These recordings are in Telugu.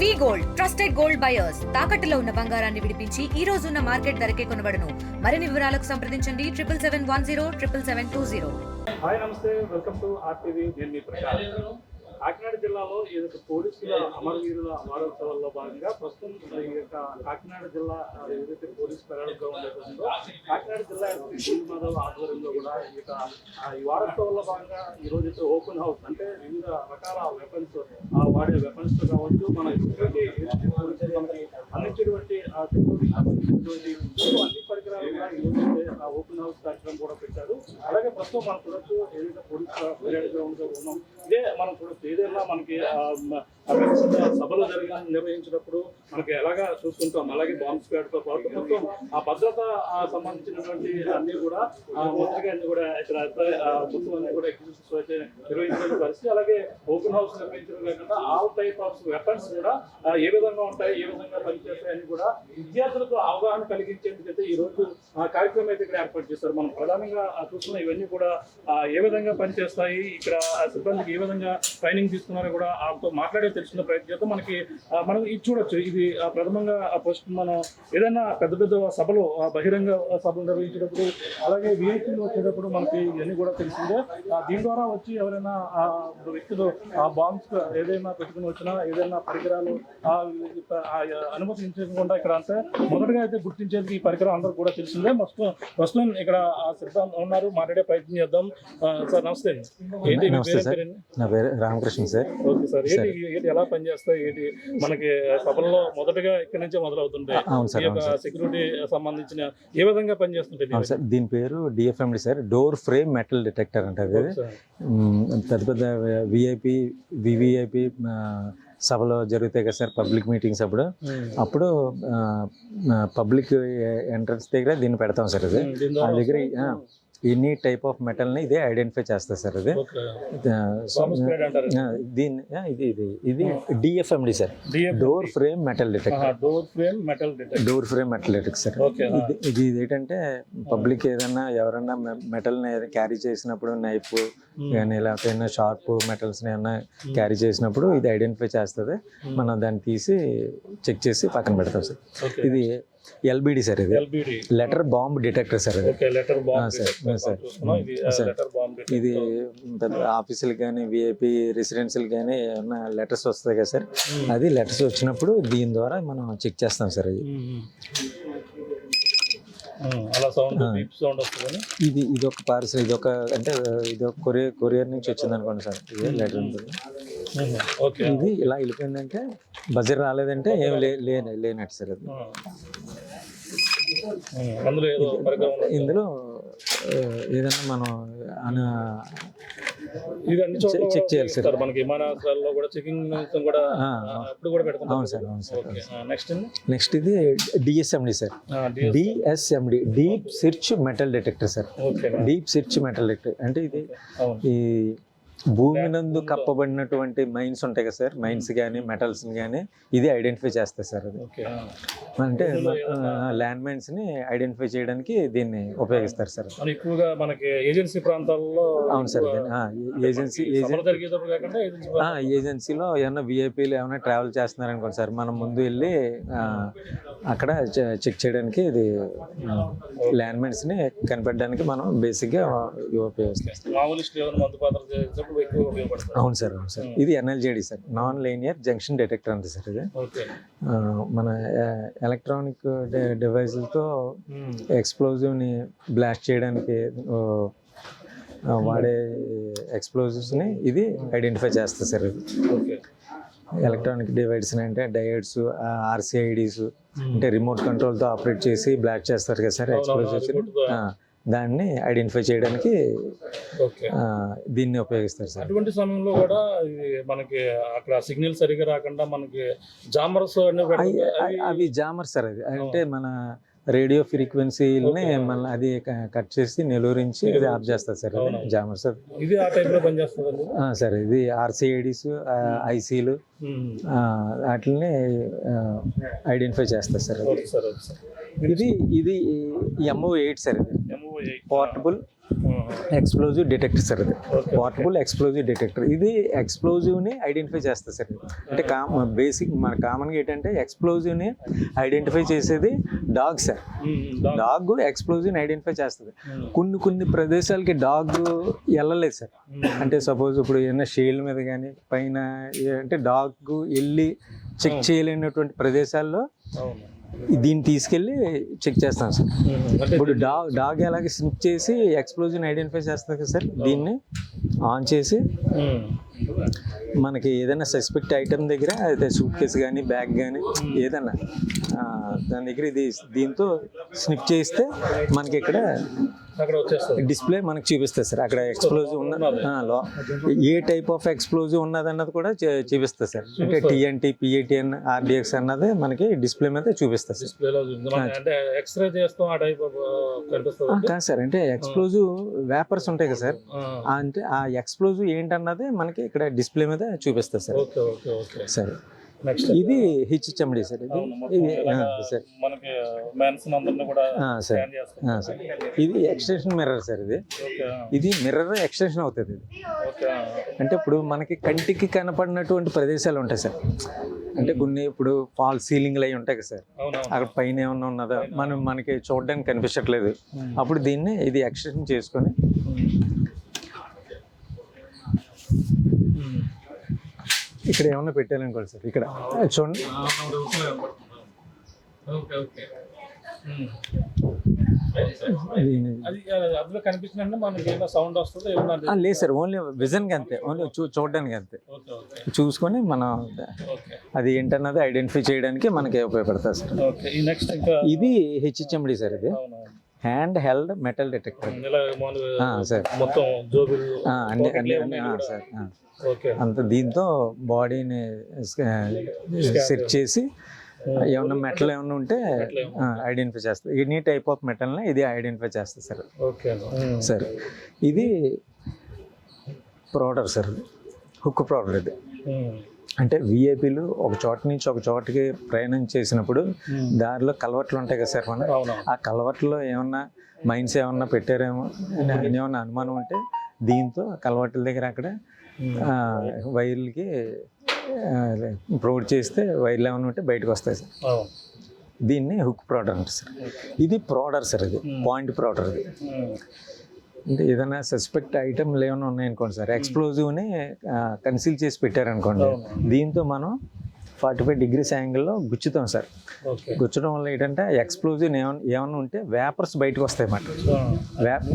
వి గోల్డ్ ట్రస్టెడ్ గోల్డ్ బయర్స్ తాకట్టులో ఉన్న బంగారాన్ని విడిపించి ఈ రోజు ఉన్న మార్కెట్ ధరకే కొనబడును. మరిన్ని వివరాలకు సంప్రదించండి 7771077220. హాయ్ నమస్తే, వెల్కమ్ టు ఆర్టీవీ. నేను మీ ప్రకాష్. కాకినాడ జిల్లాలో ఈ యొక్క పోలీసుల అమరవీరుల వారోత్సవాల్లో భాగంగా ప్రస్తుతం ఈ యొక్క కాకినాడ జిల్లా ఏదైతే పోలీసు పెరడుగా ఉందో కాకినాడ జిల్లా మాధవ్ ఆధ్వర్యంలో కూడా ఈ వారోత్సవాల్లో భాగంగా ఈ రోజు అయితే ఓపెన్ హౌస్ అంటే వివిధ రకాల వెపన్స్ వాడే వెపన్స్ కావచ్చు, మన సెక్యూరిటీ అందించేటువంటి అన్ని పరికరాలు కూడా ఈ రోజు ఓపెన్ హౌస్ కార్యక్రమం కూడా పెట్టారు. అలాగే ప్రస్తుతం మనం చూడొచ్చు ఏదైతే పోలీసు పెరడ్ గ్రౌండ్ లో ఉన్నాం, ఇదే మనం చూడొచ్చు. ఏదైనా మనకి సభలు నిర్వహించినప్పుడు మనకి ఎలాగా చూసుకుంటాం, అలాగే బాంబ్ స్క్వాడ్ తో పాటు మొత్తం ఆ భద్రత సంబంధించినటువంటి అన్ని కూడా మొదటిగా అన్ని కూడా ఇక్కడ మొత్తం అన్ని కూడా ఎగ్జిబిషన్స్ అయితే నిర్వహించిన పరిస్థితి. అలాగే ఓపెన్ హౌస్ నిర్వహించడం కాకుండా ఆల్ టైప్ ఆఫ్ వెపన్స్ కూడా ఏ విధంగా ఉంటాయి, ఏ విధంగా పనిచేస్తాయి అని కూడా విద్యార్థులకు అవగాహన కలిగించేందుకైతే ఈ రోజు కార్యక్రమం అయితే ఇక్కడ ఏర్పాటు చేస్తారు. మనం ప్రధానంగా చూస్తున్న ఇవన్నీ కూడా ఏ విధంగా పనిచేస్తాయి, ఇక్కడ సిబ్బందికి ఏ విధంగా ట్రైనింగ్ తీసుకున్నారో కూడా ఆమెతో మాట్లాడే తెలుసుకున్న ప్రయత్నం చేద్దాం. మనం ఇది చూడొచ్చు. ఇది ప్రథమంగా ఫస్ట్ మనం ఏదైనా పెద్ద పెద్ద సభలు బహిరంగ సభలు నిర్వహించేటప్పుడు అలాగే విఐపీలు వచ్చేటప్పుడు మనకి ఇవన్నీ కూడా తెలిసిందే. దీని ద్వారా వచ్చి ఎవరైనా వ్యక్తులు ఆ బాంబ్స్ ఏదైనా పెట్టుకుని వచ్చినా ఏదైనా పరికరాలు అనుమతించకుండా ఇక్కడ అంటే మొదటగా అయితే గుర్తించేది ఈ పరికరం అందరూ కూడా తెలిసిందే. ప్రస్తుతం ఇక్కడ సిబ్బంది ఉన్నారు, మాట్లాడే ప్రయత్నం చేద్దాం. సార్ నమస్తే. ఏంటి నా పేరు రామకృష్ణ సార్. ఓకే సార్, ఏంటి ఎలా పనిచేస్తాయి, ఏంటి మనకి సభల్లో మొదటగా ఇక్కడి నుంచే మొదలవుతుంటాయి, సెక్యూరిటీ సంబంధించిన ఏ విధంగా పనిచేస్తుంటాయి? సార్ దీని పేరు DFMD sir, door frame metal detector అంటారు. పెద్ద పెద్ద విఐపి వివిఐపి సభలో జరుగుతాయి కదా సార్, పబ్లిక్ మీటింగ్స్ అప్పుడు పబ్లిక్ ఎంట్రన్స్ దగ్గర దీన్ని పెడతాం సార్. అది ఆ దగ్గర ఎనీ టైప్ ఆఫ్ మెటల్ని ఇదే ఐడెంటిఫై చేస్తారు సార్. అది ఇది DFMD sir, door frame metal detector. Door frame metal detector sir. ఇది ఏంటంటే పబ్లిక్ ఏదైనా ఎవరైనా మెటల్ని క్యారీ చేసినప్పుడు నైఫ్ కానీ లేకపోతే షార్ప్ మెటల్స్ని ఏమైనా క్యారీ చేసినప్పుడు ఇది ఐడెంటిఫై చేస్తుంది. మనం దాన్ని తీసి చెక్ చేసి పక్కన పెడతాం సార్. ఇది ఎల్బిడి సార్, ఇది లెటర్ బాంబ్ డిటెక్టర్ సార్. ఇది పెద్ద ఆఫీసులకు కానీ విఐపి రెసిడెన్షియల్ కానీ ఏమన్నా లెటర్స్ వస్తాయి కదా సార్, అది లెటర్స్ వచ్చినప్పుడు దీని ద్వారా మనం చెక్ చేస్తాం సార్. ఇది ఒక పార్సల్, ఇది ఒక అంటే ఇది ఒక కొరియర్ నుంచి వచ్చింది అనుకోండి సార్. ఇది లెటర్ ఉంటుంది, ఇది ఇలా వెళ్ళిపోయిందంటే బజర్ రాలేదంటే ఏం లేనట్టు సార్. అది ఇందులో ఏదైనా మనం చెక్ చేయాలి సార్. మనకి విమానాశ్రయాల్లో కూడా చెకింగ్ కూడా పెడతాం. అవును సార్, అవును సార్. నెక్స్ట్ ఇది DSMD sir, DSMD deep search metal detector sir. Deep search metal detector అంటే ఇది ఈ భూమి నందు కప్పబడినటువంటి మైన్స్ ఉంటాయి కదా సార్, మైన్స్ కానీ మెటల్స్ కానీ ఇది ఐడెంటిఫై చేస్తాయి సార్. అది అంటే ల్యాండ్ మైన్స్ ని ఐడెంటిఫై చేయడానికి దీన్ని ఉపయోగిస్తారు సార్. ఎక్కువగా మనకి ఏజెన్సీ ప్రాంతాల్లో. అవును సార్, ఏజెన్సీలో ఏమన్నా విఐపీలు ఏమైనా ట్రావెల్ చేస్తున్నారు అనుకోండి సార్, మనం ముందు వెళ్ళి అక్కడ చెక్ చేయడానికి ఇది ల్యాండ్ మైన్స్ ని కనిపెట్టడానికి మనం బేసిక్ గా ఉపయోగిస్తాం. అవును సార్, అవును సార్. ఇది NLJD sir, non linear junction detector అంతే సార్. ఇది మన ఎలక్ట్రానిక్ డివైజులతో ఎక్స్ప్లోజివ్ ని బ్లాస్ట్ చేయడానికి వాడే ఎక్స్ప్లోజివ్స్ ని ఇది ఐడెంటిఫై చేస్తుంది సార్. ఎలక్ట్రానిక్ డివైడ్స్ అంటే డయోడ్స్, ఆర్సిఐడీస్ అంటే రిమోట్ కంట్రోల్తో ఆపరేట్ చేసి బ్లాస్ట్ చేస్తారు కదా సార్ ఎక్స్ప్లోజివ్స్. దాన్ని ఐడెంటిఫై చేయడానికి దీన్ని ఉపయోగిస్తారు సార్. అటువంటి సమయంలో కూడా మనకి అక్కడ సిగ్నల్ సరిగా రాకుండా మనకి జామర్స్ అవి జామర్స్ సార్. అది అంటే మన రేడియో ఫ్రీక్వెన్సీలని మళ్ళీ అది కట్ చేసి నిలువరించి ఇది ఆఫ్ చేస్తారు సార్. జామర్స్ ఇది ఆ టైప్ లో పనిచేస్తుంది సార్. ఇది ఆర్సిఐడీస్, ఐసీలు వాటిని ఐడెంటిఫై చేస్తారు సార్. ఇది MO8 సార్. ఇది పోర్టబుల్ ఎక్స్ప్లోజివ్ డిటెక్టర్ సార్ ఇది. పోర్టబుల్ ఎక్స్ప్లోజివ్ డిటెక్టర్ ఇది ఎక్స్ప్లోజివ్ని ఐడెంటిఫై చేస్తుంది సార్. అంటే బేసిక్ మన కామన్గా ఏంటంటే ఎక్స్ప్లోజివ్ని ఐడెంటిఫై చేసేది డాగ్ సార్. డాగ్ ఎక్స్ప్లోజివ్ని ఐడెంటిఫై చేస్తుంది. కొన్ని ప్రదేశాలకి డాగ్ వెళ్ళలేదు సార్. అంటే సపోజ్ ఇప్పుడు ఏదైనా షీల్డ్ మీద కానీ పైన అంటే డాగ్ వెళ్ళి చెక్ చేయలేనటువంటి ప్రదేశాల్లో దీన్ని తీసుకెళ్ళి చెక్ చేస్తాం సార్. ఇప్పుడు డాగ్ ఎలాగే స్నిప్ చేసి ఎక్స్ప్లోజన్ ఐడెంటిఫై చేస్తుంది కదా సార్. దీన్ని ఆన్ చేసి మనకి ఏదైనా సస్పెక్ట్ ఐటమ్ దగ్గర అయితే సూట్ కేసు కానీ బ్యాగ్ కానీ ఏదన్నా దాని దగ్గర ఇది దీంతో స్నిప్ చేస్తే మనకి ఇక్కడ డిస్ప్లే మనకి చూపిస్తుంది సార్. అక్కడ ఎక్స్ప్లోజివ్ ఉన్న ఏ టైప్ ఆఫ్ ఎక్స్ప్లోజివ్ ఉన్నది అన్నది కూడా చూపిస్తుంది సార్. అంటే TNT, PATN, RDX అన్నది మనకి డిస్ప్లే మీద చూపిస్తుంది సార్. కాదు సార్, అంటే ఎక్స్ప్లోజివ్ వేపర్స్ ఉంటాయి కదా సార్. అంటే ఆ ఎక్స్ప్లోజివ్ ఏంటన్నది మనకి ఇక్కడ డిస్ప్లే మీద చూపిస్తుంది సార్. సరే, ఇది HHMD సార్. ఇది సార్ సార్. ఇది ఎక్స్టెన్షన్ మిర్రర్ సార్. ఇది మిర్రర్ ఎక్స్టెన్షన్ అవుతుంది. ఇది అంటే ఇప్పుడు మనకి కంటికి కనపడినటువంటి ప్రదేశాలు ఉంటాయి సార్. అంటే కొన్ని ఇప్పుడు ఫాల్ సీలింగ్లు అవి ఉంటాయి కదా సార్. అక్కడ పైన ఏమన్నా ఉన్నదా మనకి చూడడానికి కనిపించట్లేదు. అప్పుడు దీన్ని ఇది ఎక్స్టెన్షన్ చేసుకొని ఇక్కడ ఏమన్నా పెట్టాలనుకోండి సార్. ఇక్కడ చూడండి, లేదు సార్. ఓన్లీ విజన్కి అంతే, ఓన్లీ చూడడానికి అంతే. చూసుకొని మనం అది ఏంటన్నది ఐడెంటిఫై చేయడానికి మనకి ఉపయోగపడుతుంది సార్. ఇది HHMD సార్. ఇది hand held metal detector sir. అన్ని సార్. అంత దీంతో బాడీని సెట్ చేసి ఏమన్నా మెటల్ ఏమన్నా ఉంటే ఐడెంటిఫై చేస్తుంది. ఎనీ టైప్ ఆఫ్ మెటల్ని ఇది ఐడెంటిఫై చేస్తుంది సార్. సార్ ఇది ప్రోడర్ సార్. హుక్ ప్రోడర్ ఇది. అంటే VIPలు ఒక చోట నుంచి ఒక చోటకి ప్రయాణం చేసినప్పుడు దారిలో కలవట్లు ఉంటాయి కదా సార్. మనం ఆ కలవట్లో ఏమన్నా మైన్స్ ఏమన్నా పెట్టారేమో ఏమన్నా అనుమానం ఉంటే దీంతో కలవట్ల దగ్గర అక్కడ వైర్లకి ప్రొవైడ్ చేస్తే వైర్లు ఏమైనా ఉంటే బయటకు వస్తాయి సార్. దీన్ని హుక్ ప్రోడర్ అంటారు సార్. ఇది ప్రోడర్ సార్. ఇది పాయింట్ ప్రోడర్. ఇది అంటే ఏదైనా సస్పెక్ట్ ఐటమ్లు ఏమైనా ఉన్నాయనుకోండి సార్, ఎక్స్ప్లోజివ్ని కన్సీల్ చేసి పెట్టారనుకోండి, దీంతో మనం 45 degrees యాంగిల్లో గుచ్చుతాం సార్. గుచ్చడం వల్ల ఏంటంటే ఎక్స్ప్లోజివ్ ఏమన్నా ఉంటే వేపర్స్ బయటకు వస్తాయి అన్నమాట.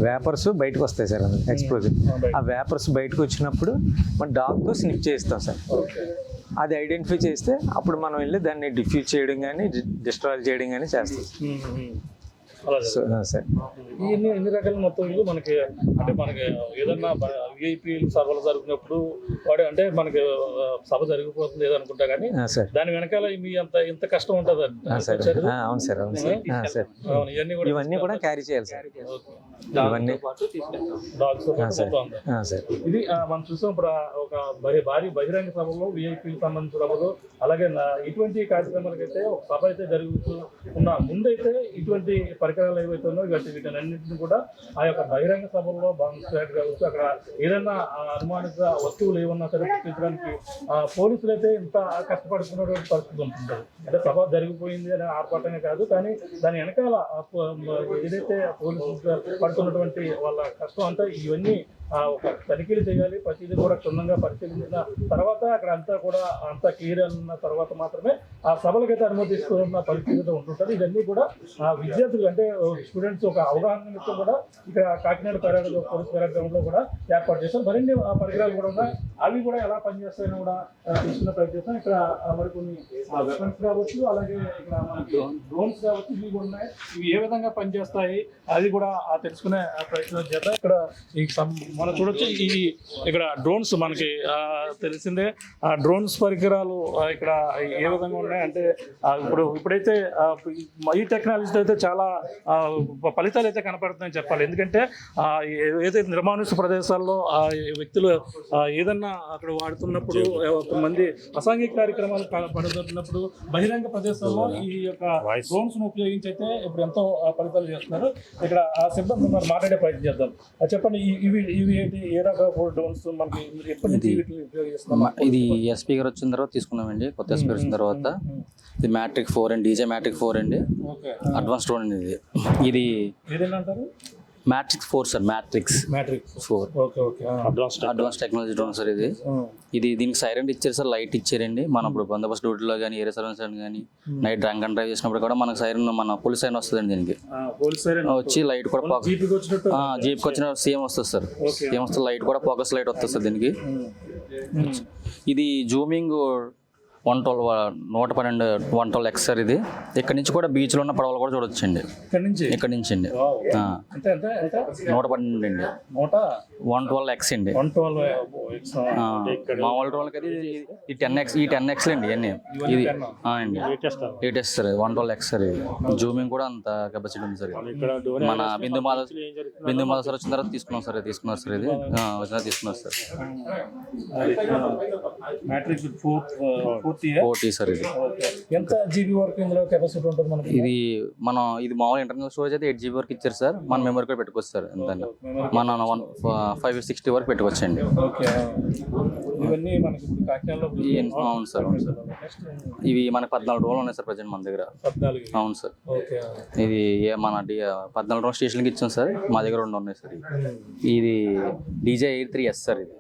వేపర్స్ బయటకు వస్తాయి సార్. ఎక్స్ప్లోజివ్ ఆ వేపర్స్ బయటకు వచ్చినప్పుడు మన డాగ్తో స్నిప్ చేస్తాం సార్. అది ఐడెంటిఫై చేస్తే అప్పుడు మనం వెళ్ళి దాన్ని డిఫ్యూజ్ చేయడం కానీ డిస్ట్రాయ్ చేయడం కానీ చేస్తాం సార్. ఎన్ని రకాల మొత్తం మనకి అంటే మనకి ఏదన్నా VIP సభలు జరుగుతున్నప్పుడు వాడు అంటే మనకి సభ జరిగిపోతుంది ఏదనుకుంటా కానీ దాని వెనకాల మీ ఇంత కష్టం ఉంటుంది. అవును సార్. అవును సార్. ఇవన్నీ కూడా క్యారీ చేయాలి సార్. ఇవన్నీ సార్. ఇది మనం చూసాం ఇప్పుడు ఒక భారీ బహిరంగ సభలో VIP సంబంధించిన సభలు అలాగే ఇటువంటి కార్యక్రమాలకైతే ఒక సభ అయితే జరుగుతూ ఉన్న ముందైతే ఇటువంటి పరికరాలు ఏవైతే ఉన్నాయో వీటన్నింటిని కూడా ఆ యొక్క బహిరంగ సభల్లో కావచ్చు అక్కడ ఏదైనా అనుమానిత వస్తువులు ఏమన్నా సరే గుర్తించడానికి పోలీసులు అయితే ఇంత కష్టపడుతున్నటువంటి పరిస్థితి ఉంటుంది. అంటే సభ జరిగిపోయింది అనే ఆర్పాటనే కాదు, కానీ దాని వెనకాల ఏదైతే పోలీసులు పడుతున్నటువంటి వాళ్ళ కష్టం అంతా ఇవన్నీ ఒక తనిఖీలు చేయాలి. ప్రతిదీ కూడా క్షుణ్ణంగా పరిశీలించిన తర్వాత అక్కడ అంతా కూడా అంతా క్లియర్ అన్న తర్వాత మాత్రమే ఆ సభలకైతే అనుమతిస్తున్న పరిస్థితి ఉంటుంటుంది. ఇవన్నీ కూడా విద్యార్థులు అంటే స్టూడెంట్స్ ఒక అవగాహన నిమిత్తం కూడా ఇక్కడ కాకినాడ పోలీస్ పరేడ్లో కూడా ఏర్పాటు చేస్తాం. మరిన్ని పరికరాలు కూడా ఉన్నాయి. అవి కూడా ఎలా పనిచేస్తాయని కూడా తెలుసుకున్న ప్రయత్నిస్తాం. ఇక్కడ మరికొన్ని వెపన్స్ కావచ్చు, అలాగే ఇక్కడ మనకి డ్రోన్స్ కావచ్చు, ఇవి కూడా ఉన్నాయి. ఇవి ఏ విధంగా పనిచేస్తాయి అది కూడా తెలుసుకునే ప్రయత్నం చేద్దాం. ఇక్కడ ఈ మనం చూడొచ్చు ఈ ఇక్కడ డ్రోన్స్ మనకి తెలిసిందే. ఆ డ్రోన్స్ పరికరాలు ఇక్కడ ఏ విధంగా ఉన్నాయి అంటే ఇప్పుడైతే ఈ టెక్నాలజీతో అయితే చాలా ఫలితాలు అయితే కనపడుతున్నాయని చెప్పాలి. ఎందుకంటే ఏదైతే నిర్మానుష ప్రదేశాల్లో వ్యక్తులు ఏదన్నా అక్కడ వాడుతున్నప్పుడు కొంతమంది అసాంఘిక కార్యక్రమాలు పడుతున్నప్పుడు బహిరంగ ప్రదేశాల్లో ఈ యొక్క డ్రోన్స్ ను ఉపయోగించి అయితే ఇప్పుడు ఎంతో ఫలితాలు చేస్తున్నారు. ఇక్కడ ఆ సిబ్బంది మరి మాట్లాడే ప్రయత్నం చేద్దాం. చెప్పండి, ఇవి ఏంటి, ఏ రకమైన డ్రోన్స్ మనకి ఎప్పటి నుంచి వీటిని ఉపయోగిస్తున్నాం? ఇది ఎస్పీ గారు వచ్చిన తర్వాత తీసుకున్నామండి. కొత్త ఎస్పీ వచ్చిన తర్వాత ఇది మ్యాట్రిక్ 4 అండి, డీజే మ్యాట్రిక్ 4 అండి. అడ్వాన్స్ డ్రోన్ అండి ఇది. ఏదైనా అంటారు? Matrix 4 sir, matrix 4. Advance technology drone sir ఇది. దీనికి సైరన్ ఇచ్చారు సార్, లైట్ ఇచ్చారండి. మనం ఇప్పుడు బందోబస్తు డ్యూటీలో కానీ ఏరియా సర్వెన్స్ కానీ నైట్ డ్రంక్ అండ్ డ్రైవ్ చేసినప్పుడు కూడా మనకు సైరన్, మన పోలీస్ సైరన్ వస్తుందండి. దీనికి వచ్చి లైట్ కూడా జీప్కి వచ్చిన సేమ్ వస్తుంది సార్, సేమ్ వస్తుంది. లైట్ కూడా ఫోకస్ లైట్ వస్తుంది సార్ దీనికి. ఇది జూమింగ్ 112 X సార్ ఇది. ఇక్కడ నుంచి కూడా బీచ్లో ఉన్న పడవలు కూడా చూడొచ్చండి. ఇక్కడ నుంచి అండి 112 అండి, 112 X అండి. మామూలు డ్రోన్కి అయితే ఈ 10X అండి ఇవన్నీ. ఇది అండి లేటెస్ట్ సార్, 112 X సార్ ఇది. జూమింగ్ కూడా అంత కెపాసిటీ ఉంది సార్. మన బిందు మాల సార్ వచ్చిన తర్వాత తీసుకున్నారు సార్ ఇది. వచ్చిన తీసుకున్నారు సార్. 40 సార్ ఇది. ఎంత జీబీ వరకు ఇందులో కెపాసిటీ ఉంటుంది మనకి? ఇది మామూలు ఇంటర్నల్ స్టోరేజ్ అయితే 8 GB వరకు ఇచ్చారు సార్. మన మెమరీ కూడా పెట్టుకోవచ్చు సార్. ఎంత మన 560 వరకు పెట్టుకోవచ్చండి. ఇవన్నీ మనకి అవును సార్, అవును సార్. ఇవి మనకి 14 డ్రోన్లు ఉన్నాయి సార్ ప్రజెంట్ మన దగ్గర. అవును సార్. ఇది మన 14 డ్రోన్ స్టేషన్కి ఇచ్చాం సార్. మా దగ్గర 2 ఉన్నాయి సార్. ఇది డీజే ఎయిర్ 3S సార్ ఇది.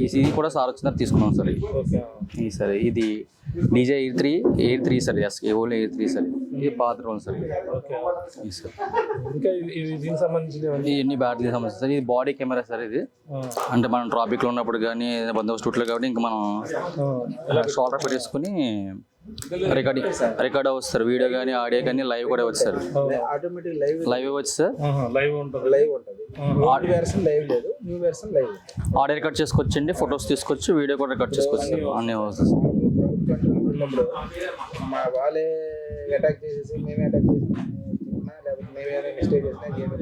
ఇది కూడా సార్ వచ్చిన తీసుకున్నాం సార్. ఇది సార్ ఇది DJ air 3 sir. Only air 3 sir. ఇది పాత డ్రోన్ సార్. ఇవన్నీ బ్యాటరీ సంబంధించి సార్. ఇది బాడీ కెమెరా సార్. ఇది అంటే మనం ట్రాఫిక్లో ఉన్నప్పుడు కానీ బందోబస్తు స్టూట్లో కాబట్టి ఇంకా మనం షోల్డర్ పెట్టేసుకుని రికార్డ్ అవ్వచ్చు సార్. వీడియో కానీ ఆడియో కానీ లైవ్ కూడా అవ్వచ్చు సార్. లైవ్ అవ్వచ్చు సార్. ఆడియో రికార్డ్ చేసుకోవచ్చండి, ఫొటోస్ తీసుకోవచ్చు, వీడియో కూడా రికార్డ్ చేసుకోవచ్చు సార్. అన్నీ అవ్వచ్చు సార్. వాళ్ళే అటాక్ చేసేసి మేమే అటాక్ చేసి లేకపోతే మేమే మిస్టేక్ చేసినా గేమ్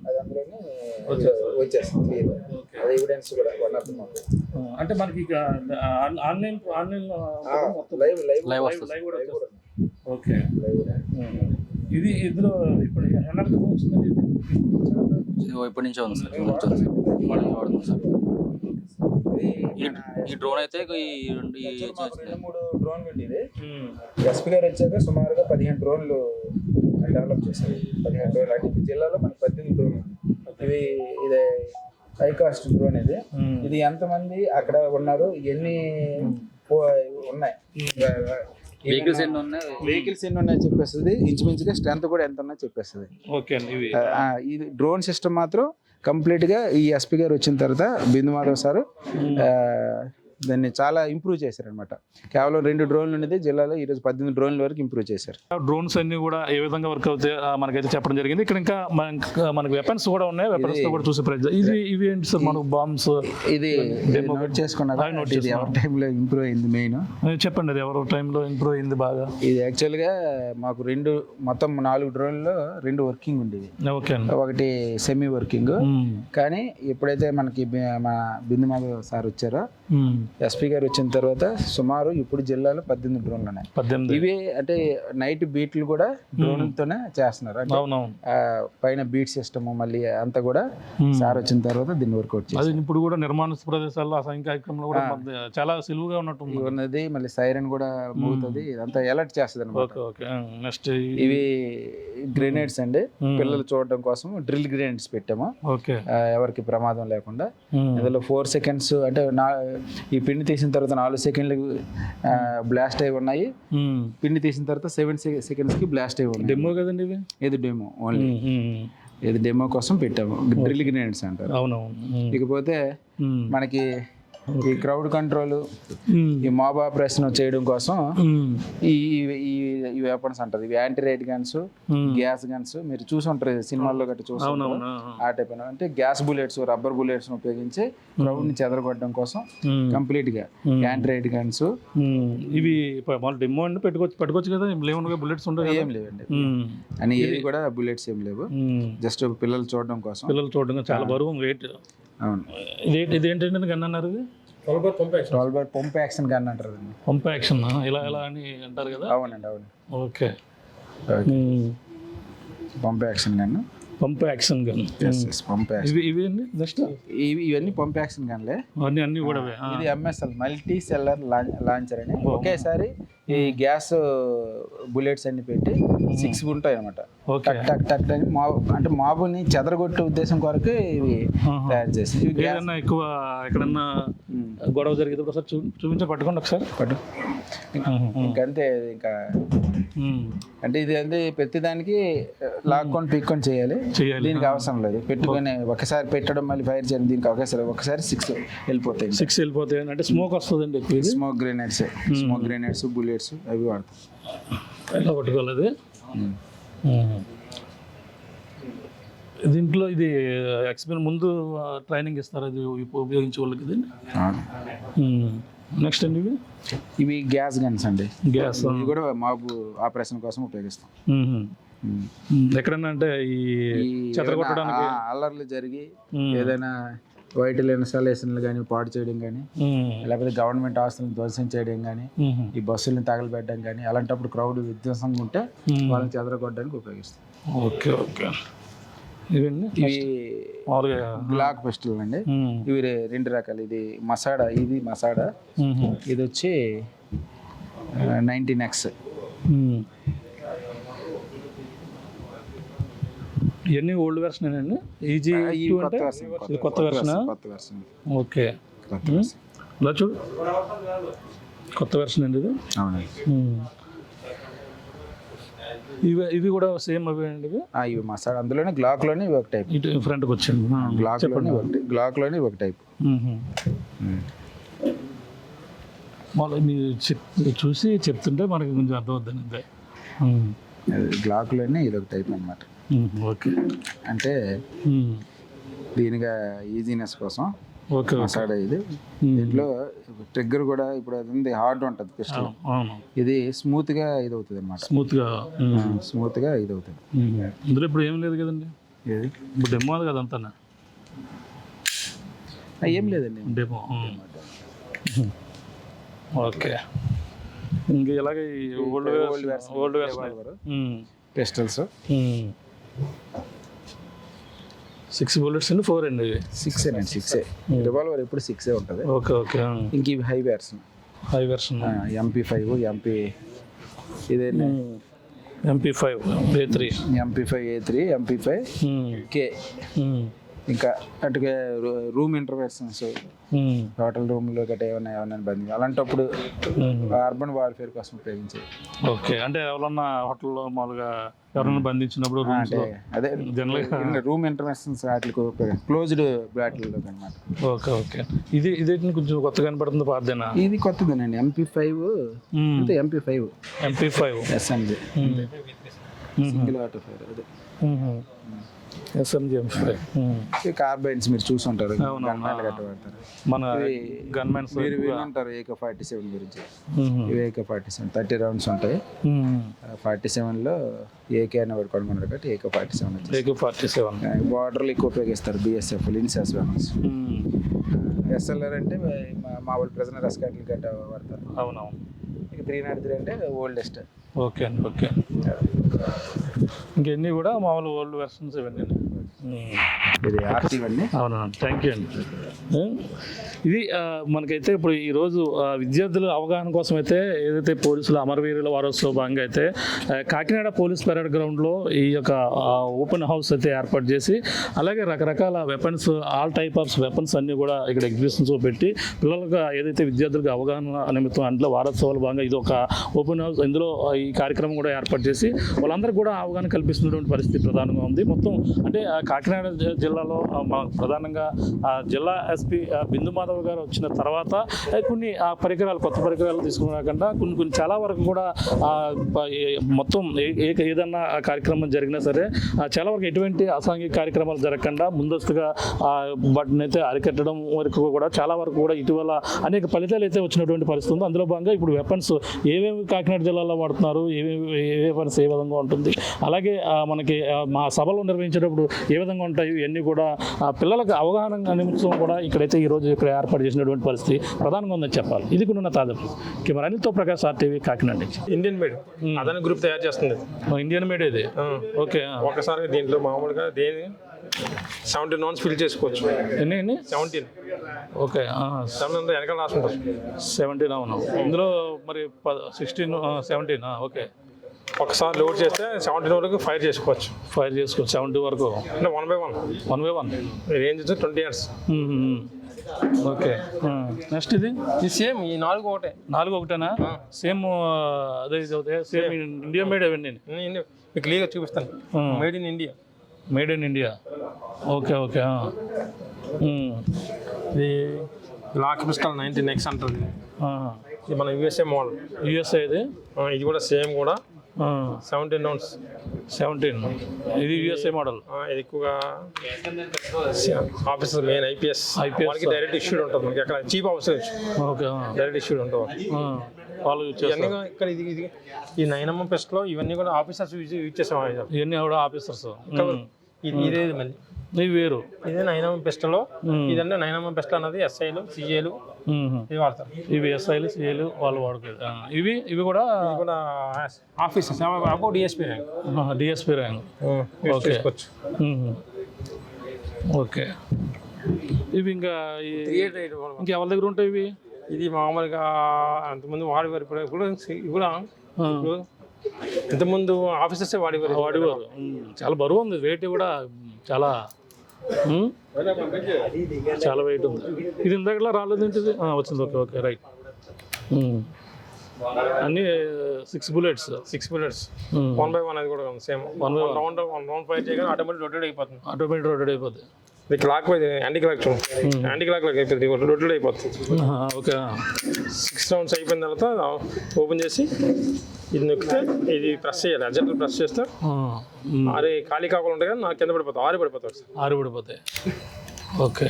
అది అందులోనే వచ్చేస్తాం. అది ఎవిడెన్స్ కూడా వన్ ఆఫ్ ది అంటే మనకి ఆన్లైన్ లైవ్ వస్తుంది. ఓకే. ఇది ఇందులో ఇప్పుడు ఇప్పటి నుంచే ఉంది సార్. వాడుతుంది సార్. ఈ డ్రోన్ అయితే 3 డ్రోన్లు ఉండేది. ఎస్పీ గారు వచ్చాక సుమారుగా 15 డ్రోన్లు డెవలప్ చేశారు. 15 డ్రోన్లు అంటే జిల్లాలో మనకి 18 డ్రోన్లు. ఇది హై కాస్ట్ డ్రోన్. ఇది ఎంతమంది అక్కడ ఉన్నారు, ఎన్ని ఉన్నాయి, వెహికల్స్ ఎన్ని ఉన్నాయో చెప్పేస్తుంది. ఇంచుమించుగా స్ట్రెంత్ కూడా ఎంత ఉన్నాయో చెప్పేస్తుంది. ఇది డ్రోన్ సిస్టమ్ మాత్రం కంప్లీట్గా ఈ ఎస్పీ గారు వచ్చిన తర్వాత బిందు మాధవ్ సార్ దాన్ని చాలా ఇంప్రూవ్ చేశారనమాట. కేవలం 2 డ్రోన్లు ఉండేది జిల్లాలో ఈరోజు 18 డ్రోన్ల వరకు ఇంప్రూవ్ చేశారు. డ్రోన్స్ అన్ని కూడా ఏ విధంగా వర్క్ అవుతాయి మనకైతే చెప్పడం జరిగింది. ఇక్కడ ఇంకా మనకి వెపన్స్ కూడా ఉన్నాయి. వెపన్స్ కూడా చూసే ప్రయత్నం. ఇవి ఏంటి సార్? మనకు బాంబ్స్ ఇది నోట్ చేసుకున్నారు. ఇది ఎవరి టైంలో ఇంప్రూవ్ అయింది మెయిన్ చెప్పండి. అది ఎవరి టైంలో ఇంప్రూవ్ అయింది బాగా? ఇది యాక్చువల్గా మాకు మొత్తం 4 డ్రోన్లో 2 వర్కింగ్ ఉండేవి. ఒకటి సెమీ వర్కింగ్. కానీ ఎప్పుడైతే మనకి మా బిందు మాధవ్ సార్ వచ్చారో, ఎస్పీ గారు వచ్చిన తర్వాత సుమారు ఇప్పుడు జిల్లాలో 18 డ్రోన్లు ఉన్నాయి. ఇవి అంటే నైట్ బీట్లు కూడా డ్రోన్లతోనే చేస్తున్నారు. అంటే పైన బీట్ సిస్టమ్ మళ్ళీ అంతా కూడా సార్ వచ్చిన తర్వాత దీన్ని వర్కౌట్ చేస్తారు. ఇప్పుడు కూడా నిర్మాణ ప్రదేశాల్లో అసంఖ్య కార్యక్రమాలు కూడా చాలా సులువుగా ఉన్నట్టు మళ్ళీ సైరన్ కూడా మోగుతుంది. ఇదంతా అలర్ట్ చేస్తుంది అనమాట. నెక్స్ట్ ఇవి గ్రెనేడ్స్ అండి. పిల్లలు చూడడం కోసం డ్రిల్ గ్రెనేడ్స్ పెట్టాము, ఎవరికి ప్రమాదం లేకుండా. ఇందులో 4 సెకండ్స్ అంటే ఈ పిండి తీసిన తర్వాత 4 సెకండ్లు బ్లాస్ట్ అయి ఉన్నాయి. పిండి తీసిన తర్వాత 7 సెకండ్స్కి బ్లాస్ట్ అయి ఉన్నాయి. డెమో కదండి ఇది? ఇది డెమో ఓన్లీ. ఇది డెమో కోసం పెట్టాము. డ్రిల్ గ్రెనేడ్స్ అంటారు. అవునవును. ఇకపోతే మనకి ఈ క్రౌడ్ కంట్రోల్, ఈ మాబ్ ఆపరేషన్ చేయడం కోసం ఈ ఈ వెపన్స్ అంటారు. ఇవి anti right guns, gas guns, మీరు చూసి ఉంటారు సినిమాల్లో గట్రా చూస్తుంటారు. ఆ టైప్ అంటే గ్యాస్ బుల్లెట్స్, రబ్బర్ బుల్లెట్స్ ఉపయోగించి క్రౌడ్ ని చెదరగొట్టడం కోసం కంప్లీట్ గా యాంటీ రైట్ గన్స్. ఇవి డెమో అండి పెట్టుకోవచ్చు కదా, లేవు బుల్లెట్స్ ఉంటాయి? ఏం లేవండి అని, ఏవి కూడా బుల్లెట్స్ ఏం లేవు, జస్ట్ పిల్లలు చూడడం కోసం. పిల్లలు చూడడం చాలా బరువు వెయిట్. అవును. ఇది ఏంటంటే గన్ అన్నారు? ఇది రివాల్వర్ పంప్ యాక్షన్ గన్ అంటారు. పంప్ యాక్షన్ ఇలా అని అంటారు కదా? అవునండి, అవును. Okay, pump action gun. Pump action gun. Pump action. ఇవి నెక్స్ట్ ఇవన్నీ పంప్ యాక్షన్ గన్లే. అన్ని కూడా ఇది MSL మల్టీ సెల్లర్ లాంచర్ అని ఒకేసారి ఈ గ్యాస్ బుల్లెట్స్ అన్ని పెట్టి 6 ఉంటాయి అనమాట. టక్ టక్ టక్ టక్ అంటే మాబుని చెదరగొట్టే ఉద్దేశం కొరకు ఇవి తయారు చేసి. ఏదన్నా ఎక్కువ ఎక్కడన్నా గొడవ జరిగేది ఒకసారి పట్టుకోండి ఒకసారి. ఇంకంతే. ఇంకా అంటే ఇది అంటే ప్రతిదానికి లాక్కొని పీక్కొని చేయాలి. దీనికి అవసరం లేదు, పెట్టుకొని ఒకసారి పెట్టడం మళ్ళీ ఫైర్ చేయడం. దీనికి ఒకసారి 6 వెళ్ళిపోతాయి. 6 వెళ్ళిపోతాయి అంటే స్మోక్ వస్తుందండి. స్మోక్ గ్రెనేడ్స్, బుల్లెట్స్ అవి వాడతాం. ఎలా పట్టుకోలేదు దీంట్లో? ఇది ఎక్స్పీరియన్స్ ముందు ట్రైనింగ్ ఇస్తారు అది ఉపయోగించే వాళ్ళకి. ఇది నెక్స్ట్ అండి ఇవి గ్యాస్ గన్స్ అండి. గ్యాస్ ఇవి కూడా మాబు ఆపరేషన్ కోసం ఉపయోగిస్తాం. ఎక్కడన్నా అంటే ఈ చెదరగొట్టడానికి అల్లర్లు జరిగి ఏదైనా వైటల్ ఇన్స్టాలేషన్లు కానీ పాడు చేయడం కానీ, లేకపోతే గవర్నమెంట్ ఆస్తులను ధ్వంసం చేయడం కానీ, ఈ బస్సులను తగలబెట్టడం కానీ, అలాంటప్పుడు క్రౌడ్ విధ్వంసంగా ఉంటే వాళ్ళని చెదరగొట్టడానికి ఉపయోగిస్తాం. Okay okay. ఇవన్నీ ఇవి గ్లాక్ పిస్టల్ అండి. ఇవి 2 రకాలు. ఇది మసాడా, ఇది వచ్చి 19X. ఇవన్నీ ఓల్డ్ వెర్షన్ అండి. ఈజీ కొత్త వెర్షన్. ఓకే, ఇలా చూడు, కొత్త వెర్షన్ అండి ఇది. ఇవి కూడా సేమ్ అవే అండి? ఇవి మసాలా, అందులోనే గ్లాక్ లోనే ఒక టైప్. ఇటు ఫ్రంట్కి వచ్చింది. గ్లాక్ లోనే ఒక టైప్. మళ్ళీ మీరు చూసి చెప్తుంటే మనకి కొంచెం అర్థమవుతుంది అంతే. గ్లాక్ లోనే ఇది ఒక టైప్ అన్నమాట. ఓకే, అంటే దీనిగా ఈజీనెస్ కోసం ఓకే మసాడా. ఇది దీంట్లో ట్రిగ్గర్ కూడా ఇప్పుడు అది ఉంది, హార్డ్ ఉంటుంది పిస్టల్. ఇది స్మూత్ గా ఇది అవుతుంది అన్నమాట. స్మూత్ గా ఇది అవుతుంది. ఇందులో ఇప్పుడు ఏం లేదు కదండి, ఇప్పుడు డెమో అది కదా అంతా? ఏం లేదండి, డెమో. ఓకే. ఇంకా ఇలాగే ఓల్డ్ పిస్టల్స్ 6 bullets అండి, 4 అండి? 6 రివాల్వర్ ఎప్పుడు 6 ఉంటుంది. Okay okay. ఇంక ఇవి హై వెర్షన్ MP5, ఇదే MP5 A3, MP5K. ఇంకా అటుగా రూమ్ ఇంటర్వెన్షన్స్, హోటల్ రూమ్లో గట్రా ఏమైనా బంద్, అలాంటప్పుడు అర్బన్ వార్ఫేర్ కోసం ఉపయోగించేది. ఓకే, అంటే ఎవరన్నా హోటల్లో మామూలుగా ఎవరైనా బంధించినప్పుడు అదే జనరల్గా రూమ్ ఇంటర్వెన్షన్స్ వాటికి క్లోజ్డ్ బ్యాటిల్ అనమాట. Okay okay. ఇది కొంచెం కొత్తగా కనపడుతుంది, పాతదేనా? ఇది కొత్తదేనండి. MP5 SMG single auto fire. అదే SMG కార్బైన్స్ మీరు చూసుంటారు, మన గన్మెన్స్. మీరు వినుంటారు AK-47 గురించి. ఇవి AK-47 30 రౌండ్స్ ఉంటాయి. 47లో AK అని ఒకటి కొనుక్కున్నారు కాబట్టి AK-47. బార్డర్లు ఎక్కువ ఉపయోగిస్తారు BSF ఇన్సాస్ వెపన్స్. SLR అంటే మామూలు ప్రెజనర్ ఎస్కాట్లు గట్రా వాడతారు. అవునవును. ఇక 303 అంటే ఓల్డెస్ట్. ఓకే అండి, ఓకే. ఇంకెన్ని కూడా మామూలు ఓల్డ్ వెర్షన్స్ ఇవన్నీ. ఇది యాక్టివ్ అండి. అవునండి, థ్యాంక్ యూ అండి. ఇది మనకైతే ఇప్పుడు ఈరోజు విద్యార్థుల అవగాహన కోసం అయితే ఏదైతే పోలీసుల అమరవీరుల వారోత్సవ భాగంగా అయితే కాకినాడ పోలీస్ పరేడ్ గ్రౌండ్లో ఈ యొక్క ఓపెన్ హౌస్ అయితే ఏర్పాటు చేసి, అలాగే రకరకాల weapons, all type of weapons అన్నీ కూడా ఇక్కడ ఎగ్జిబిషన్స్ పెట్టి పిల్లలకు ఏదైతే విద్యార్థులకు అవగాహన నిమిత్తం అందులో వారోత్సవాల భాగంగా ఇది ఒక ఓపెన్ హౌస్, ఇందులో ఈ కార్యక్రమం కూడా ఏర్పాటు చేసి వాళ్ళందరికీ కూడా అవగాహన కల్పిస్తున్నటువంటి పరిస్థితి ప్రధానంగా ఉంది. మొత్తం అంటే కాకినాడ జిల్లాలో ప్రధానంగా జిల్లా SP బిందుమాధవ్ యాదవ్ గారు వచ్చిన తర్వాత కొన్ని పరికరాలు, కొత్త పరికరాలు తీసుకురాకుండా కొన్ని చాలా వరకు కూడా మొత్తం ఏదన్నా కార్యక్రమం జరిగినా సరే చాలా వరకు ఎటువంటి అసాంఘిక కార్యక్రమాలు జరగకుండా ముందస్తుగా వాటిని అయితే అరికట్టడం వరకు కూడా చాలా వరకు కూడా ఇటీవల అనేక ఫలితాలు అయితే వచ్చినటువంటి పరిస్థితి ఉంది. అందులో భాగంగా ఇప్పుడు వెపన్స్ ఏమేమి కాకినాడ జిల్లాలో వాడుతున్నారు, ఏ వెపన్స్ ఏ విధంగా ఉంటుంది, అలాగే మనకి మా సభలు నిర్వహించేటప్పుడు ఏ విధంగా ఉంటాయి, ఇవన్నీ కూడా పిల్లలకు అవగాహన నిమిత్తం కూడా ఇక్కడైతే ఈరోజు ఇక్కడ ఏర్పాటు చేసినటువంటి పరిస్థితి ప్రధానంగా ఉందని చెప్పాలి. ఇది కూడా ఉన్న తాజా కెమెరా అనిల్తో ప్రకాష్ RTV కాకినాడ నుంచి. ఇండియన్ మేడ్ అదన గ్రూప్ తయారు చేస్తుంది. ఇండియన్ మేడ్ ఇది. ఓకే. ఒకసారి దీంట్లో మామూలుగా 17 నౌన్స్ ఫిల్ చేసుకోవచ్చు. ఎన్ని 17. ఓకే. 7 వెనకాల రాసుకుంటారు. 17 అవును. ఇందులో మరి 16 17. ఓకే. ఒకసారి లోడ్ చేస్తే 17 వరకు ఫైర్ చేసుకోవచ్చు. 70 వరకు అంటే 1 by 1 range 20 yards. Okay. Next ఇది సేమ్ ఈ 4 ఒకటే. 4 ఒకటేనా? సేమ్ అదే సేమ్ ఇండియా మేడ్ అవన్నీ మీకు క్లియర్గా చూపిస్తాను. Made in India. Made in India. Okay. Okay. ఇది లాక్ పిస్టల్ 19X అంటుంది. ఇది మన USA మోడల్. USA ఇది. ఇది కూడా సేమ్ కూడా 17 rounds. 17. ఇది USA మోడల్. ఇది ఎక్కువగా ఆఫీసర్ మెయిన్ IPS వాళ్ళకి డైరెక్ట్ ఇష్యూడ్ ఉంటుంది. మనకి అక్కడ chief officer okay direct issued ఉంటుంది. వాళ్ళు ఇవన్నీ ఇక్కడ ఇది ఈ 9mm పిస్టల్లో ఇవన్నీ కూడా ఆఫీసర్స్ యూజ్ చేసాం. ఇవన్నీ కూడా ఆఫీసర్స్. ఇదే మళ్ళీ ఇవి వేరు. ఇదే 9mm పిస్టల్లో. ఇదంటే 9mm పిస్టల్ అన్నది SIలు CAలు ఇవి వాడతారు. ఇవి SIలు CAలు వాళ్ళు వాడుకోదు. ఇవి కూడా officers about DSP rank. Okay. Okay. ఇవి ఇంకా ఎవరి దగ్గర ఉంటాయి ఇవి? ఇది మామూలుగా అంతకుముందు వాడేవారు. ఇప్పుడు ఇంతకుముందు ఆఫీసర్సే వాడేవారు. చాలా బరువు ఉంది. వెయిట్ కూడా చాలా చాలా వెయిట్ ఉంది. ఇది ఇందాకలా రాలేదు ఏంటిది? వచ్చింది. ఓకే. ఓకే. రైట్. అన్నీ 6 bullets. 1 by 1 అది కూడా సేమ్. 1 రౌండ్ ఫైర్ చేయగానే ఆటోమేటిక్ రొటేట్ అయిపోతుంది. మీకు lock anti clock anti clock lock అయిపోతుంది. రొటేట్ అయిపోతుంది. ఓకే. 6 rounds అయిపోయిన తర్వాత ఓపెన్ చేసి ఇది నొక్కితే ఇది ప్రెస్ చేయాలి. అర్జెంట్ ప్రెస్ చేస్తే అరే ఖాళీ కాకుండా ఉంటాయి కదా, నాకు కింద పడిపోతాయి. ఆరు పడిపోతాయి. ఓకే.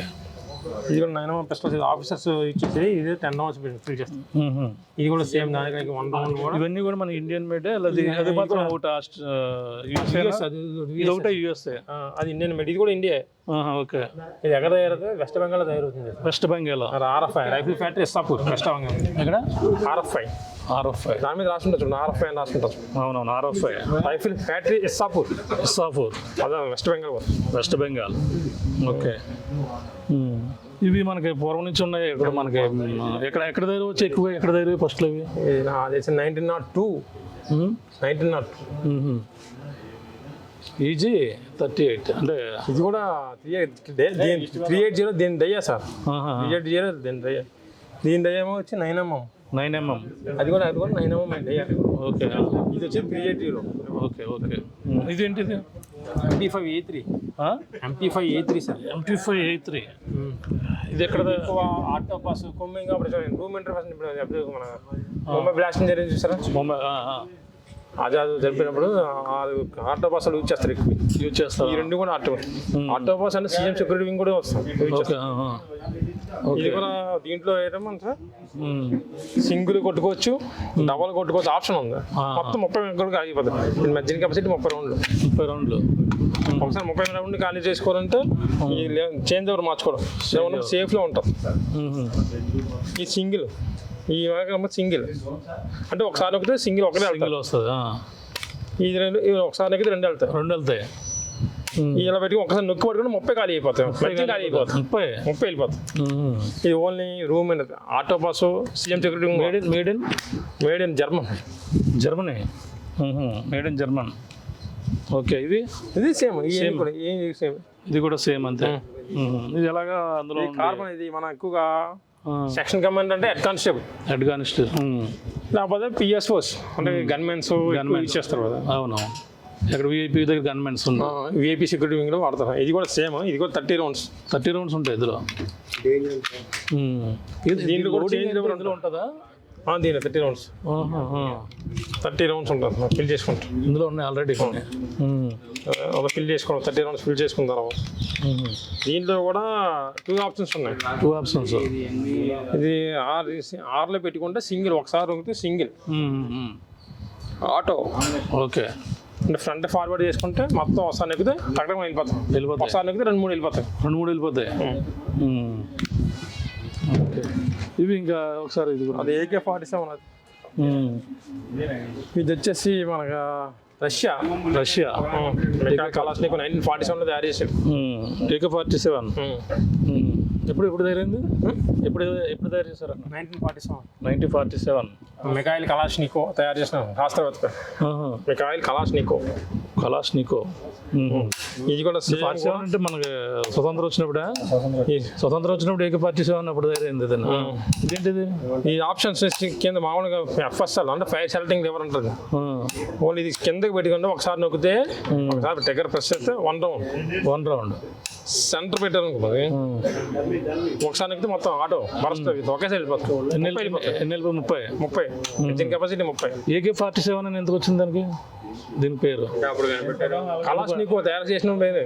ఇది కూడా 9mm పిస్టల్ ఆఫీసర్స్ ఇచ్చేసి ఇది 10 rounds ఫిల్ చేస్తాం. ఇది కూడా సేమ్ దానికి 1 round కూడా. ఇవన్నీ కూడా మన ఇండియన్ మేడ్. అది మాత్రం USA. అది ఇండియన్ మేడ్. ఇది కూడా ఇండియా. ఓకే. ఇది ఎక్కడ తయారవుతుంది? వెస్ట్ బెంగాల్ తయారవుతుంది. West Bengal. RFI rifle factory Ishapore, West Bengal. ఎక్కడ? RFI దాని మీద రాసుకుంటారు. RFI అని రాసుకుంటారు. అవునవును. RFI rifle factory Ishapore. అదే వెస్ట్ బెంగాల్. ఓకే. ఇవి మనకి పూర్వం నుంచి ఉన్నాయి. ఇక్కడ మనకి ఎక్కడ దగ్గర వచ్చి ఎక్కువ ఎక్కడ దగ్గర ఫస్ట్లో ఇవి 1902. ఈజీ 38 అంటే ఇది కూడా 380 దీని దయ్యా సార్. 380 దీని దయ్యా. దీని దయ్యేమో వచ్చి 9mm. అది కూడా 9mm దయ్యా. ఓకే. ఇది వచ్చి 380. ఓకే. ఓకే. ఇదేంటిది? MP5A3. MP5A3 సార్. MP5A3. ఇది ఎక్కడ? Octopus combing operation room interface. ఇప్పుడు మన ముంబై బ్లాస్టింగ్ జరిగింది చూసారా? ఆజాద్ జరిపినప్పుడు ఆక్టోపస్ యూజ్ చేస్తారు. ఈ రెండు కూడా ఆక్టోపస్ అంటే CM సెక్యూరిటీ వింగ్ కూడా వస్తాం. ఇది కూడా దీంట్లో ఏంటంటే సింగిల్ కొట్టుకోవచ్చు, డబల్ కొట్టుకోవచ్చు. ఆప్షన్ ఉంది. మొత్తం 30 కూడా ఆగిపోతుంది. దీని మధ్యన కెపాసిటీ 30 రౌండ్లు. ఒకసారి 30 రౌండ్ ఖాళీ చేసుకోవాలంటే ఈ చేంజ్ ఓవర్ మార్చుకోవడం సేఫ్లో ఉంటాం. ఈ సింగిల్ సింగిల్ అంటే ఒకసారి నొక్కితే సింగిల్ ఒకటే వస్తుంది. ఇది ఒకసారి నొక్కితే 2 వెళ్తాయి. ఇలా పెట్టి ఒకసారి నొక్కి పట్టుకుంటే 30 ఖాళీ అయిపోతాయి. 30 వెళ్ళిపోతాయి. ఇది ఓన్లీ రూమ్ అనేది. ఆటోపాస్ CM security made in Germany. Made in German. Okay. ఇది సేమ్. ఇది కూడా సేమ్ అంతే. ఇది ఎలాగా? అందులో కార్బన్. ఇది మన ఎక్కువగా సెక్షన్ కమాండ్ అంటే హెడ్ కానిస్టేబుల్. లేకపోతే PS ఫోర్స్ అంటే గన్మెన్స్ యూజ్ చేస్తారు కదా. అవునవును. ఇక్కడ VIP దగ్గర గన్మెన్స్ ఉన్నాయి. VIP సెక్యూరిటీ వింగ్ లో వాడతారు. ఇది కూడా సేమ్. ఇది కూడా 30 rounds ఉంటాయి ఇందులో. దీంట్లో కూడా చేంజ్ ఇందులో ఉంటుందా? దీని 30 రౌండ్స్ 30 రౌండ్స్ ఉంటుంది ఫిల్ చేసుకుంటాం. ఇందులో ఉన్నాయి ఆల్రెడీ. ఒక ఫిల్ చేసుకోవడం 30 రౌండ్స్ ఫిల్ చేసుకున్న తర్వాత దీంట్లో కూడా 2 ఆప్షన్స్ ఉన్నాయి. 2 ఆప్షన్స్. ఇది ఆర్లో పెట్టుకుంటే సింగిల్, ఒకసారి ఉంటే సింగిల్ ఆటో. ఓకే. అంటే ఫ్రంట్ ఫార్వర్డ్ చేసుకుంటే మొత్తం ఒకసారి నెక్కితే అక్కడ వెళ్ళిపోతాం. ఒకసారి నెక్కితే 2-3 వెళ్ళిపోతాయి. 2-3 వెళ్ళిపోతాయి. ఓకే. ఇవి ఇంకా ఒకసారి ఇది కూడా అది AK-47 అది. ఇది వచ్చేసి మనకు రష్యా కలాష్నికోవ్ 1947లో తయారు చేశాడు. AK-47 ఎప్పుడు తయారైంది? ఎప్పుడు తయారు చేశారు? 1947 మిఖాయిల్ కలాష్నికోవ్ తయారు చేసిన శాస్త్రవేత్త. Mikhail Kalashnikov. ఇది కూడా అంటే మనకి స్వతంత్రం వచ్చినప్పుడే AK-47 అప్పుడు తయారైంది. ఇదేంటిది? ఈ ఆప్షన్స్ కింద మామూలుగా FSL అంటే ఫైర్ షెల్టింగ్ లివర్ ఉంటుంది. ఓన్లీ ఇది కిందకి పెట్టుకుంటే ఒకసారి నొక్కితే ఒకసారి టెగర్ ప్రెస్ చేస్తే 1 రౌండ్ సెంటర్ పెట్టారు అనుకోండి. ఒకసారి నొక్కితే మొత్తం ఆటో బరస్తుంది. ఒకేసారి వెళ్ళిపోతుంది. 30 దీని కెపాసిటీ 30. AK-47 అని ఎందుకు వచ్చింది దానికి? దీని పేరు కలాష్నికోవ్ తయారు చేసిన పేరు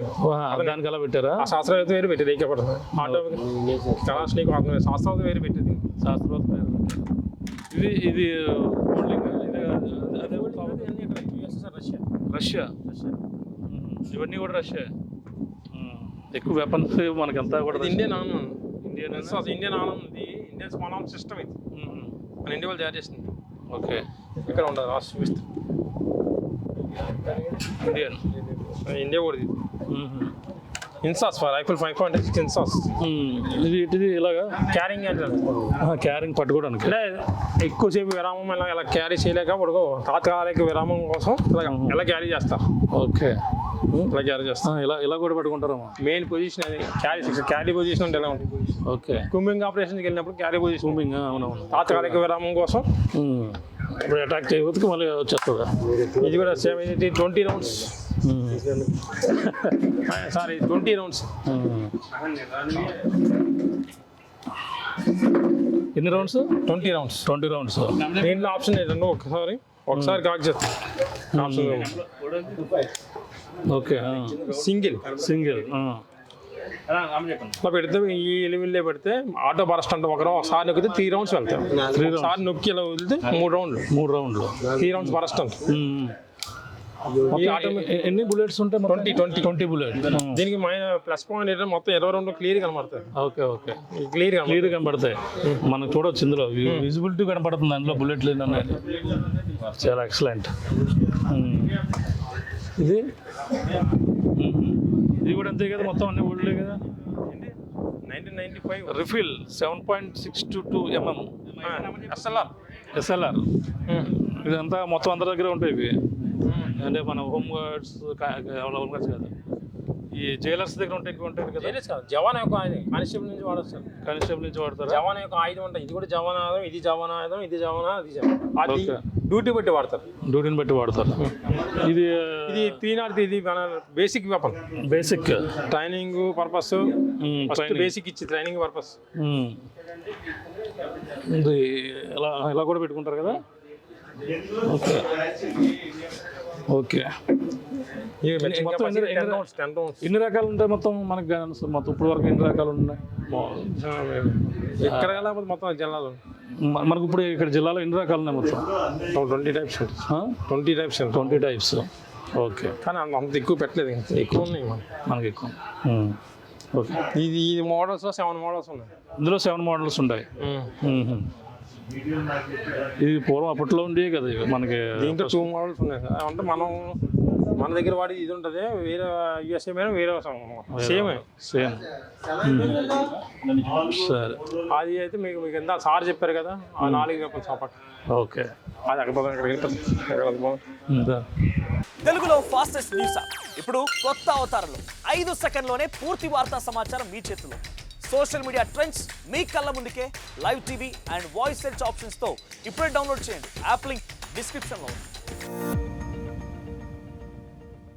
దానికి ఎలా పెట్టారా? ఆ శాస్త్రవేత్త వేరు పెట్టేది. ఏకపడుతుంది ఆటో కలాష్నికోవ్ శాస్త్రవేత్త వేరు పెట్టేది. శాస్త్రవేత్త పేరు. ఇది రష్యా. ఇవన్నీ కూడా రష్యా. ఎక్కువ వెపన్స్ మనకంతా కూడా ఇండియన్ ఆనం ఇది ఇండియన్ స్మాల్ ఆర్మ్స్ సిస్టమ్. ఇది మన ఇండియా వాళ్ళు తయారు చేసింది. ఓకే. ఇక్కడ ఉండదు రాష్ట్ర చూపిస్తుంది. ఇండియా కూడా ఇది ఇన్సాస్ రైఫిల్ 5.6 ఇన్సాస్. ఇది ఇలాగా క్యారింగ్ అంటారు. క్యారింగ్ పట్టుకోవడానికి అంటే ఎక్కువసేపు విరామం ఇలా క్యారీ చేయలేక పడుకో తాత్కాలిక విరామం కోసం ఇలా క్యారీ చేస్తారు. ఓకే. ఇలా క్యారీ చేస్తారు. ఇలా కూడా పట్టుకుంటారు. మెయిన్ పొజిషన్ అది క్యారీ పొజిషన్ అంటే ఎలా ఉంటుంది? ఓకే. కుమింగ్ ఆపరేషన్కి వెళ్ళినప్పుడు క్యారీ పొజిషన్. అవునవును. తాత్కాలిక విరామం కోసం ఇప్పుడు అటాక్ చేయబోతుకు మళ్ళీ వచ్చేస్తుందా? ఇది కూడా సేమ్. ఇది 20 రౌండ్స్. Sorry 20 rounds. ఎన్ని రౌండ్స్? 20 రౌండ్స్. దీంట్లో ఆప్షన్ ఏంటంటే ఒకసారి కాక్ చేస్తాం. Option okay. సింగిల్ అలా పెడితే ఈ లెవెల్లో పెడితే ఆటో బరస్ట్ అంటే ఒకసారి నొక్కితే 3 రౌండ్స్ వెళ్తాం. ఒకసారి నొక్కి ఇలా వదిలితే 3 రౌండ్లు 3 రౌండ్స్ బరస్ట్ అంట. ఎన్ని బుల్లెట్స్ ఉంటాయి? 20 బుల్లెట్. దీనికి ప్లస్ పాయింట్ ఏంటంటే మొత్తం 20 రౌండ్లు క్లియర్ కనబడతాయి. ఓకే. క్లియర్ కనబడతాయి. మనకు చూడవచ్చు ఇందులో విజిబిలిటీ కనబడుతుంది. అందులో బుల్లెట్లు ఎన్ని ఉన్నాయి. చాలా ఎక్సలెంట్. ఇది కూడా అంతే కదా? మొత్తం అన్ని ఊళ్ళే కదా? 1995 రిఫిల్ 7.622 mm SLR. ఇదంతా మొత్తం అందరి దగ్గర ఉంటాయి ఇవి. అంటే మన హోమ్ గార్డ్స్ కాదు, ఈ జైలర్స్ దగ్గర ఉంటాయి కదా. జవాన్ యొక్క కానిస్టేబుల్ నుంచి వాడతారు. వాడతారు. జవాన్ యొక్క ఆయుధం ఉంటుంది. ఇది కూడా జవాన్ ఆయుధం, ఇది జవాన్ ఆయుధం, ఇది జవాన్, అది డ్యూటీని బట్టి వాడతారు. ఇది 303. ఇది మన basic weapon. Training purpose. Basic ఇచ్చి ట్రైనింగ్ పర్పస్. ఇది ఇలా కూడా పెట్టుకుంటారు కదా? ఓకే. మొత్తం ఎన్ని రకాలు ఉంటాయి మొత్తం మనకి? మొత్తం ఇప్పుడు వరకు ఎన్ని రకాలు ఉన్నాయి? ఎక్కడ లేకపోతే మొత్తం జిల్లాలో మనకు ఇప్పుడు ఇక్కడ జిల్లాలో ఎన్ని రకాలు ఉన్నాయి? మొత్తం 20 టైప్స్. 20 టైప్స్. ఓకే. కానీ అంత ఎక్కువ పెట్టలేదు. ఎక్కువ ఉన్నాయి మనకి ఎక్కువ. ఓకే. ఇది మోడల్స్ 7 మోడల్స్ ఉన్నాయి. ఇందులో 7 మోడల్స్ ఉంటాయి. ఇది పూర్వం అప్పట్లో ఉండేవి కదా మనకి. దీంట్లో 2 మోడల్స్ ఉన్నాయి. అంటే మన దగ్గర వాడి ఇది ఉంటుంది. వేరే USA మీద వేరే సేమ్. సరే. అది అయితే మీకు ఎంత సార్ చెప్పారు కదా, ఆ 4 వెపన్స్ సపోర్ట్. ఓకే. అది అక్కడ తెలుగులో ఫాస్టెస్ట్ న్యూస్ ఇప్పుడు కొత్త అవతారంలో 5 సెకండ్లోనే పూర్తి వార్తా సమాచారం మీ చేతిలో. సోషల్ మీడియా ట్రెండ్స్ మీ కళ్ళ ముందుకే live TV and voice search ఆప్షన్స్తో ఇప్పుడే డౌన్లోడ్ చేయండి. యాప్ లింక్ డిస్క్రిప్షన్లో ఉంది.